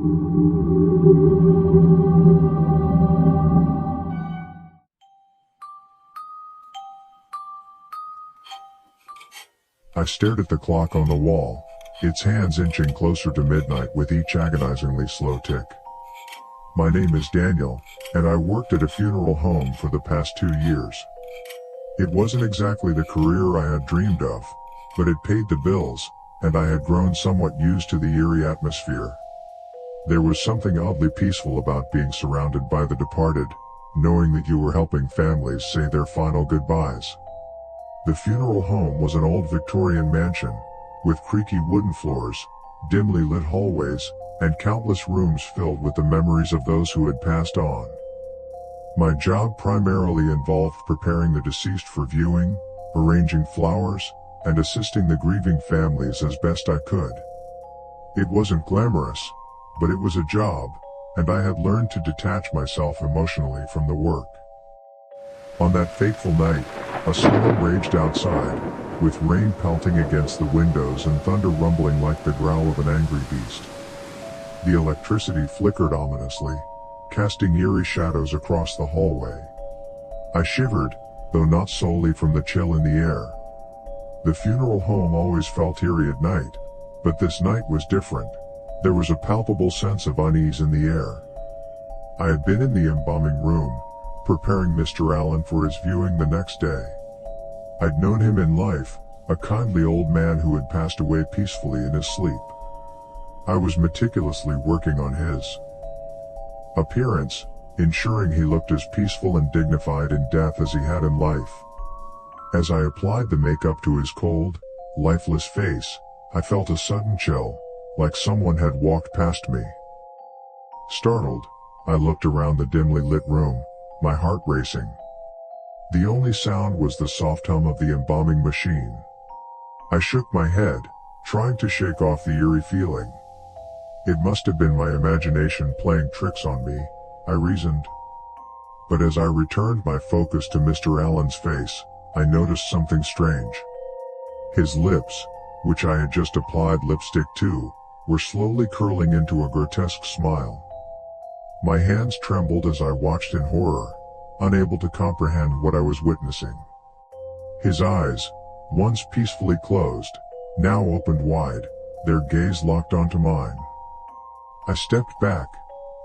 I stared at the clock on the wall, its hands inching closer to midnight with each agonizingly slow tick. My name is Daniel, and I worked at a funeral home for the past 2 years. It wasn't exactly the career I had dreamed of, but it paid the bills, and I had grown somewhat used to the eerie atmosphere. There was something oddly peaceful about being surrounded by the departed, knowing that you were helping families say their final goodbyes. The funeral home was an old Victorian mansion, with creaky wooden floors, dimly lit hallways, and countless rooms filled with the memories of those who had passed on. My job primarily involved preparing the deceased for viewing, arranging flowers, and assisting the grieving families as best I could. It wasn't glamorous, but it was a job, and I had learned to detach myself emotionally from the work. On that fateful night, a storm raged outside, with rain pelting against the windows and thunder rumbling like the growl of an angry beast. The electricity flickered ominously, casting eerie shadows across the hallway. I shivered, though not solely from the chill in the air. The funeral home always felt eerie at night, but this night was different. There was a palpable sense of unease in the air. I had been in the embalming room, preparing Mr. Allen for his viewing the next day. I'd known him in life, a kindly old man who had passed away peacefully in his sleep. I was meticulously working on his appearance, ensuring he looked as peaceful and dignified in death as he had in life. As I applied the makeup to his cold, lifeless face, I felt a sudden chill, like someone had walked past me. Startled, I looked around the dimly lit room, my heart racing. The only sound was the soft hum of the embalming machine. I shook my head, trying to shake off the eerie feeling. It must have been my imagination playing tricks on me, I reasoned. But as I returned my focus to Mr. Allen's face, I noticed something strange. His lips, which I had just applied lipstick to, were slowly curling into a grotesque smile. My hands trembled as I watched in horror, unable to comprehend what I was witnessing. His eyes, once peacefully closed, now opened wide, their gaze locked onto mine. I stepped back,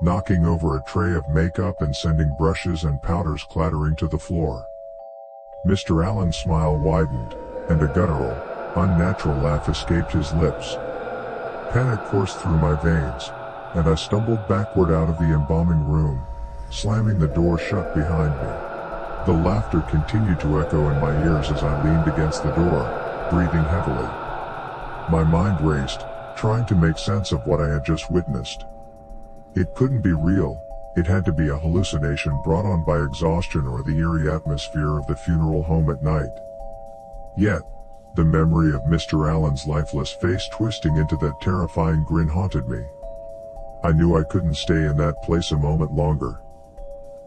knocking over a tray of makeup and sending brushes and powders clattering to the floor. Mr. Allen's smile widened, and a guttural, unnatural laugh escaped his lips. Panic coursed through my veins, and I stumbled backward out of the embalming room, slamming the door shut behind me. The laughter continued to echo in my ears as I leaned against the door, breathing heavily. My mind raced, trying to make sense of what I had just witnessed. It couldn't be real. It had to be a hallucination brought on by exhaustion or the eerie atmosphere of the funeral home at night. Yet, the memory of Mr. Allen's lifeless face twisting into that terrifying grin haunted me. I knew I couldn't stay in that place a moment longer.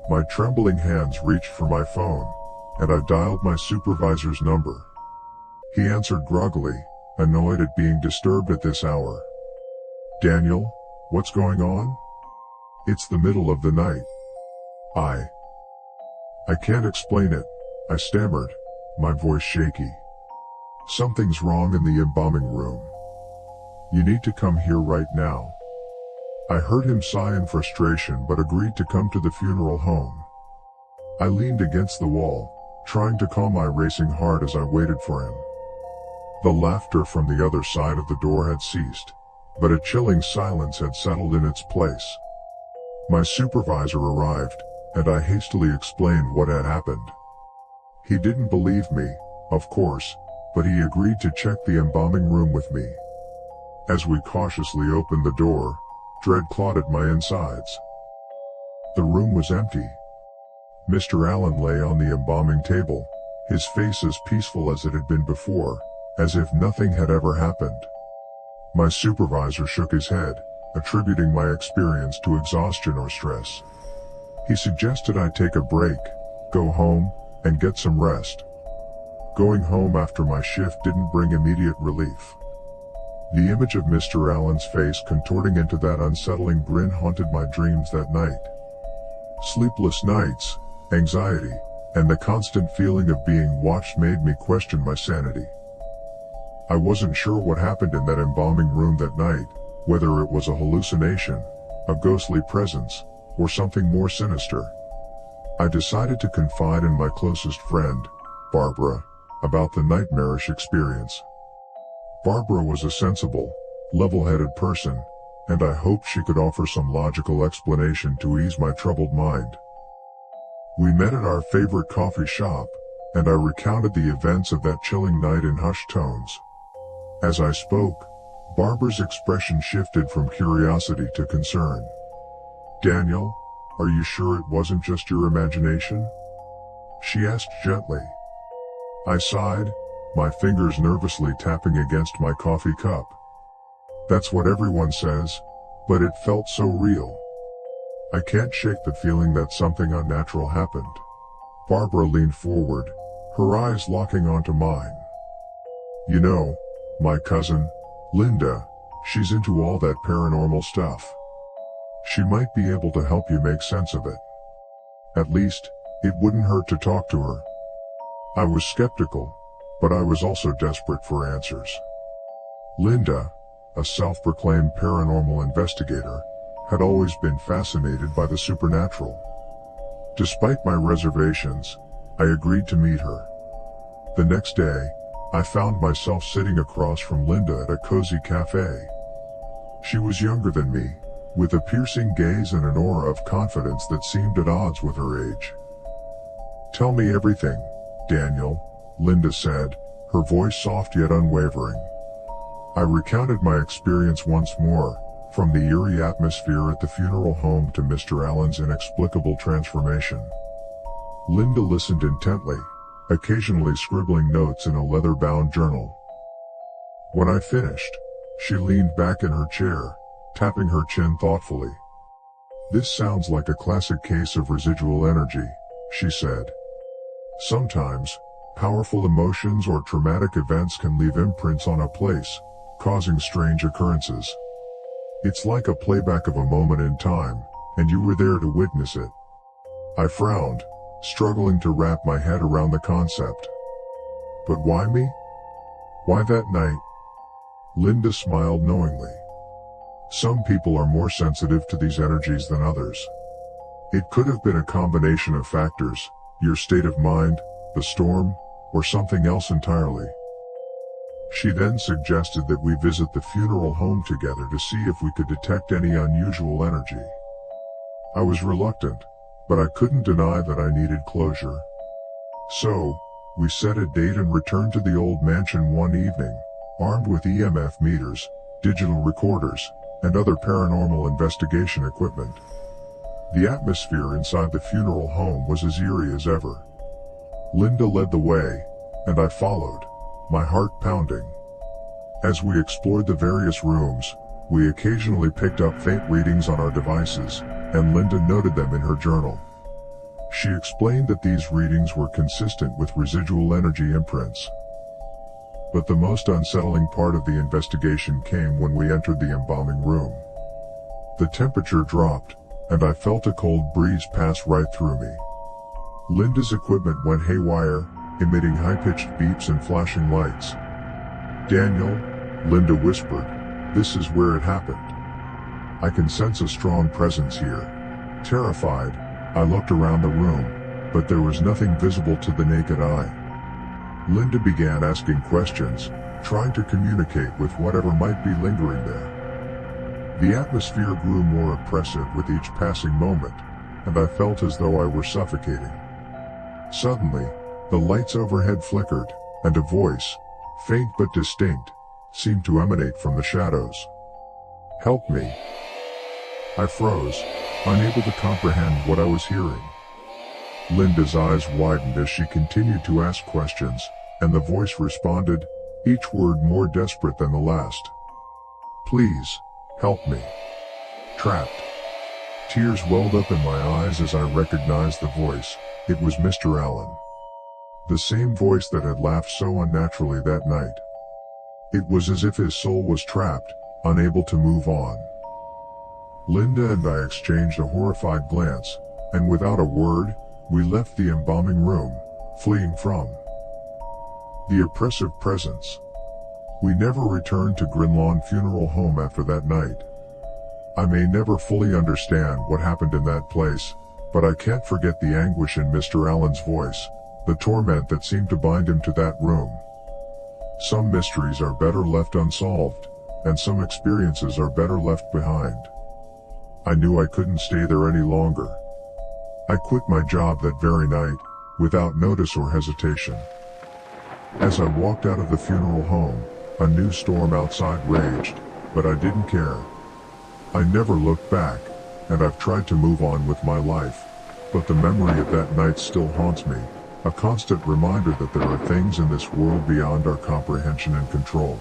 My trembling hands reached for my phone, and I dialed my supervisor's number. He answered groggily, annoyed at being disturbed at this hour. "Daniel, what's going on?" "It's the middle of the night. I can't explain it," I stammered, my voice shaky. "Something's wrong in the embalming room. You need to come here right now." I heard him sigh in frustration but agreed to come to the funeral home. I leaned against the wall, trying to calm my racing heart as I waited for him. The laughter from the other side of the door had ceased, but a chilling silence had settled in its place. My supervisor arrived, and I hastily explained what had happened. He didn't believe me, of course, but he agreed to check the embalming room with me. As we cautiously opened the door, dread clawed at my insides. The room was empty. Mr. Allen lay on the embalming table, his face as peaceful as it had been before, as if nothing had ever happened. My supervisor shook his head, attributing my experience to exhaustion or stress. He suggested I take a break, go home, and get some rest. Going home after my shift didn't bring immediate relief. The image of Mr. Allen's face contorting into that unsettling grin haunted my dreams that night. Sleepless nights, anxiety, and the constant feeling of being watched made me question my sanity. I wasn't sure what happened in that embalming room that night, whether it was a hallucination, a ghostly presence, or something more sinister. I decided to confide in my closest friend, Barbara, about the nightmarish experience. Barbara was a sensible, level-headed person, and I hoped she could offer some logical explanation to ease my troubled mind. We met at our favorite coffee shop, and I recounted the events of that chilling night in hushed tones. As I spoke, Barbara's expression shifted from curiosity to concern. "Daniel, are you sure it wasn't just your imagination?" she asked gently. I sighed, my fingers nervously tapping against my coffee cup. That's what everyone says, but it felt so real. I can't shake the feeling that something unnatural happened. Barbara leaned forward, her eyes locking onto mine. "You know, my cousin, Linda, she's into all that paranormal stuff. She might be able to help you make sense of it. At least, it wouldn't hurt to talk to her." I was skeptical, but I was also desperate for answers. Linda, a self-proclaimed paranormal investigator, had always been fascinated by the supernatural. Despite my reservations, I agreed to meet her. The next day, I found myself sitting across from Linda at a cozy cafe. She was younger than me, with a piercing gaze and an aura of confidence that seemed at odds with her age. "Tell me everything, Daniel," Linda said, her voice soft yet unwavering. I recounted my experience once more, from the eerie atmosphere at the funeral home to Mr. Allen's inexplicable transformation. Linda listened intently, occasionally scribbling notes in a leather-bound journal. When I finished, she leaned back in her chair, tapping her chin thoughtfully. "This sounds like a classic case of residual energy," she said. "Sometimes, powerful emotions or traumatic events can leave imprints on a place, causing strange occurrences. It's like a playback of a moment in time, and you were there to witness it." I frowned, struggling to wrap my head around the concept. "But why me? Why that night?" Linda smiled knowingly. "Some people are more sensitive to these energies than others. It could have been a combination of factors, your state of mind, the storm, or something else entirely." She then suggested that we visit the funeral home together to see if we could detect any unusual energy. I was reluctant, but I couldn't deny that I needed closure. So, we set a date and returned to the old mansion one evening, armed with EMF meters, digital recorders, and other paranormal investigation equipment. The atmosphere inside the funeral home was as eerie as ever. Linda led the way, and I followed, my heart pounding. As we explored the various rooms, we occasionally picked up faint readings on our devices, and Linda noted them in her journal. She explained that these readings were consistent with residual energy imprints. But the most unsettling part of the investigation came when we entered the embalming room. The temperature dropped, and I felt a cold breeze pass right through me. Linda's equipment went haywire, emitting high-pitched beeps and flashing lights. "Daniel," Linda whispered, "this is where it happened. I can sense a strong presence here." Terrified, I looked around the room, but there was nothing visible to the naked eye. Linda began asking questions, trying to communicate with whatever might be lingering there. The atmosphere grew more oppressive with each passing moment, and I felt as though I were suffocating. Suddenly, the lights overhead flickered, and a voice, faint but distinct, seemed to emanate from the shadows. "Help me." I froze, unable to comprehend what I was hearing. Linda's eyes widened as she continued to ask questions, and the voice responded, each word more desperate than the last. "Please, help me. Trapped." Tears welled up in my eyes as I recognized the voice. It was Mr. Allen. The same voice that had laughed so unnaturally that night. It was as if his soul was trapped, unable to move on. Linda and I exchanged a horrified glance, and without a word, we left the embalming room, fleeing from the oppressive presence. We never returned to Grinlawn Funeral Home after that night. I may never fully understand what happened in that place, but I can't forget the anguish in Mr. Allen's voice, the torment that seemed to bind him to that room. Some mysteries are better left unsolved, and some experiences are better left behind. I knew I couldn't stay there any longer. I quit my job that very night, without notice or hesitation. As I walked out of the funeral home, a new storm outside raged, but I didn't care. I never looked back, and I've tried to move on with my life, but the memory of that night still haunts me, a constant reminder that there are things in this world beyond our comprehension and control.